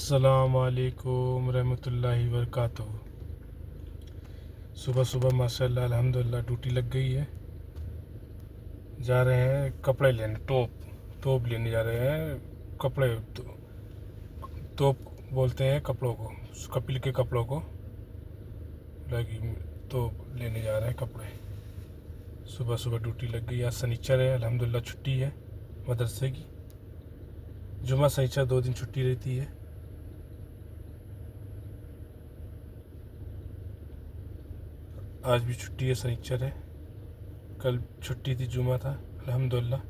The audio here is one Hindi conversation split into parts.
अस्सलामुअलैकुम रहमतुल्लाहि वबरकातुहू। सुबह सुबह माशाल्लाह अल्हम्दुलिल्लाह ड्यूटी लग गई है। जा रहे हैं कपड़े लेने, तोप लेने जा रहे हैं। कपड़े तोप बोलते हैं कपड़ों को, कपिल के कपड़ों को लगी तोप लेने जा रहे हैं कपड़े। सुबह सुबह ड्यूटी लग गई। आज शनिचर है, अल्हम्दुलिल्लाह छुट्टी है मदरसे की। जुमा शनिचर 2 दिन छुट्टी रहती है। आज भी छुट्टी है, शनिचर है। कल छुट्टी थी, जुमा था, अल्हम्दुलिल्लाह।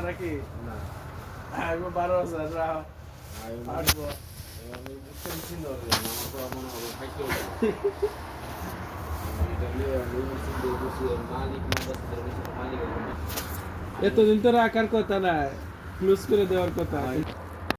নাকি না আমি 12,000 রাহ আসবো আমি বুঝতে ছিল আমার তো মনে হবে থাকলেও এটা নিয়ে আমি মুসলিম বসে মালিক মাদ্রাসার মালিক এতদিন তো রাখার কথা না, ক্লোজ করে দেওয়ার কথা।